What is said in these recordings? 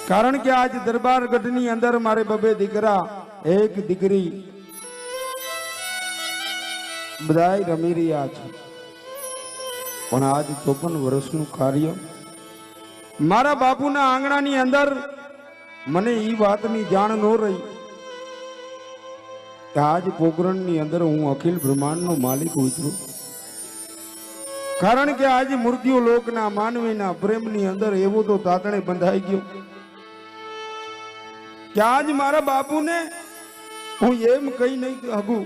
કારણ કે આજ દરબાર ગઢની અંદર મારે બબે દીકરા એક દીકરી બધાય રમી રહ્યા છે, પણ આજ 54 વર્ષનું કાર્ય મારા બાપુના આંગણાની અંદર મને ઈ વાતની જાણ ન રહી કે આજ પોકરણની અંદર હું અખિલ બ્રહ્માંડનો માલિક ઉતરું. કારણ કે આજે મૃત્યુ લોકના માનવીના પ્રેમની અંદર એવું તો તાતણે બંધાઈ ગયું કે આજ મારા બાપુને હું એમ કઈ નહીં કહું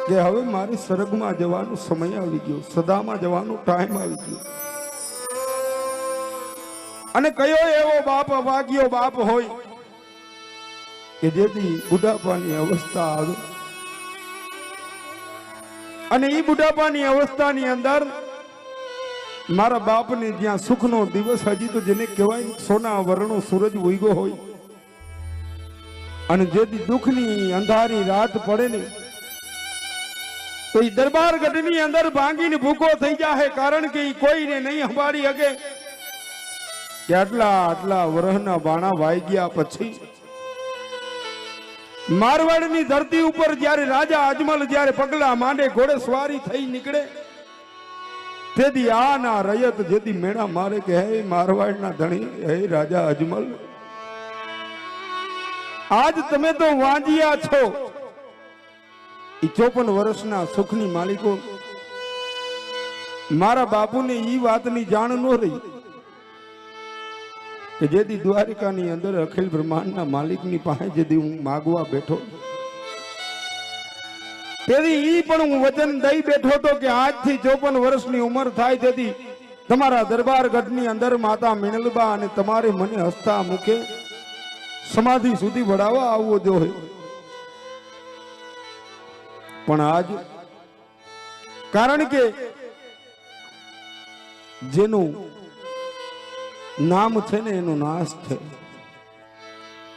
કે હવે મારી સ્વર્ગમાં જવાનો સમય આવી ગયો, સદામાં જવાનો ટાઈમ આવી ગયો. અને કયો એવો બાપ અવાગ્યો બાપ હોય કે જેથી બુઢાપાની અવસ્થા આવે અને એ બુઢાપાની અવસ્થાની અંદર મારા બાપને જ્યાં સુખનો દિવસ હજી તો જેને કહેવાય સોના વર્ણો સૂરજ ઉગ્યો હોય અને જેથી દુઃખની અંધારી રાત પડે ને તો એ દરબાર ગઢની અંદર ભાંગીને ભૂકો થઈ જાય. કારણ કે એ કોઈને નહીં સંભાળી શકે કે આટલા વરહના બાણા વાઈ ગયા પછી મારવાડની ધરતી ઉપર જ્યારે રાજા અજમલ જ્યારે પગલા માંડે ઘોડે સવારી થઈ નીકળે તેથી આ ના રયત જેથી મેળા મારે કે હે મારવાડના ધણી, હે રાજા અજમલ, આજ તમે તો વાંજિયા છો. એ 54 વર્ષના સુખની માલિકો મારા બાપુને ઈ વાતની જાણ ન રહી કે જેથી દ્વારિકાની અંદર અખિલ બ્રહ્માંડના માલિકની પાસે જેથી હું માગવા બેઠો તેથી ઈ પણ હું વચન દઈ બેઠો તો કે આજથી 54 વર્ષની ઉંમર થાય તેથી તમારા દરબાર ગઢની અંદર માતા મિનલબા અને તમારે મને હસતા મુખે સમાધિ સુધી વડાવવા આવવો જોઈએ. પણ આજ કારણ કે જેનું નામ છે ને એનો નાશ છે.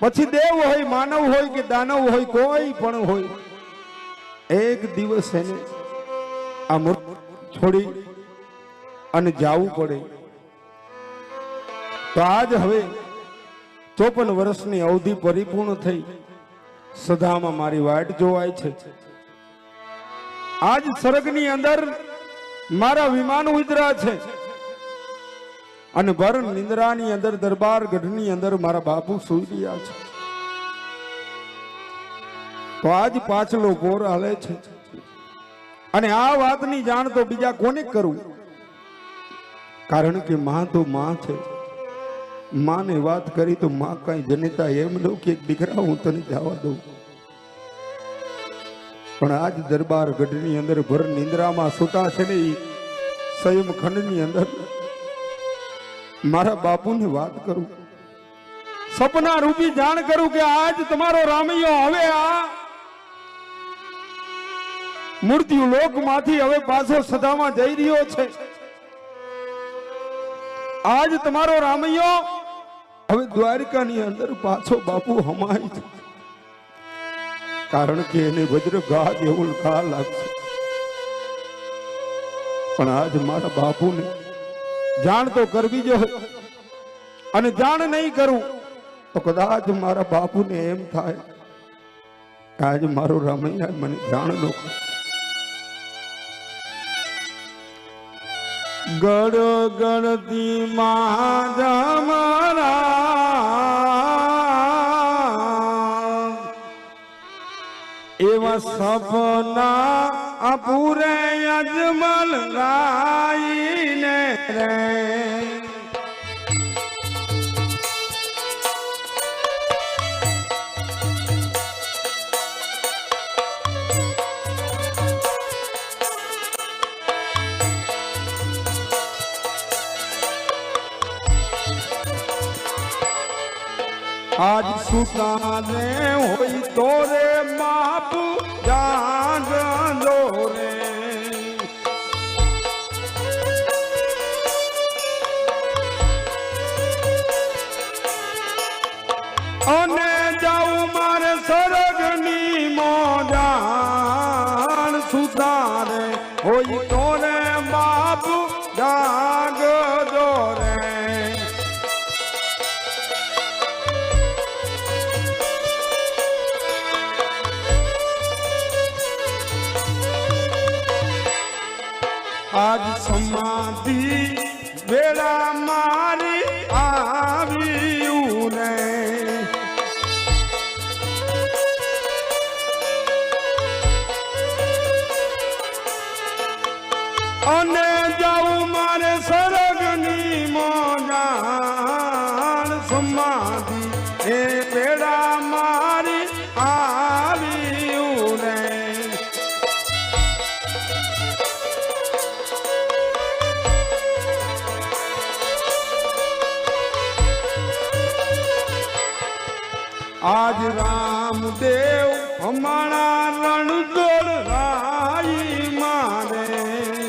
પછી દેવ હોય, માનવ હોય કે દાનવ હોય, કોઈ પણ હોય, એક દિવસ એને આ મૂર્તિ છોડી અને જાવું પડે. તો આજ હવે 54 વર્ષની અવધિ પરિપૂર્ણ થઈ, સદામાં મારી વાટ જોવાય છે. આજ સ્વર્ગની અંદર મારા વિમાન ઉતરા છે અને ભર નિંદ્રાની અંદર દરબાર ગઢની અંદર મારા બાપુ સૂઈ રહ્યા છે. તો આજ પાછલો પોર હાલે છે અને આ વાતની જાણ તો બીજા કોને કરું? કારણ કે માં તો માં છે. માને વાત કરી તો માં કઈ જનેતા એમ દઉં કે દીકરા હું તને જવા દઉં, પણ આજ દરબાર ગઢની અંદર ભર નિંદ્રામાં સુતા છે ને સંયમ ખંડની અંદર મારા બાપુની વાત કરું, સપના રૂપી જાણ કરું કે આજ તમારો રામૈયો હવે આ મૃત્યુ લોકમાંથી હવે પાછો સદામાં જઈ રહ્યો છે. આજ તમારો રામૈયો હવે દ્વારિકાની અંદર પાછો બાપુ હમાય છે. કારણ કે એને વજ્ર ઘા જેવું ઘા લાગશે. પણ આજ મારા બાપુને જાણ તો કરવી જોઈએ અને જાણ નહીં કરું તો કદાચ મારા બાપુને એમ થાય કે આજ મારો રામૈયા મને જાણ નો કરે. ગણ ગણતી મારા એવા સપના અપૂરે અજમલ રાઈને રે. આજ સુતાને હોય તો રે માપ જાગજો રે. અને જાઉં મારે સરગની મોજાણ સુતાને હોય તો રે બાપ જાગજો રે. સમાધિ વેળા મારી આવ્યું ને અને જાઉં મારે સરગની મોજાણ સમાધિ એ વેળા મારી આવ્યું ને આજ રામદેવ હમારા રણજો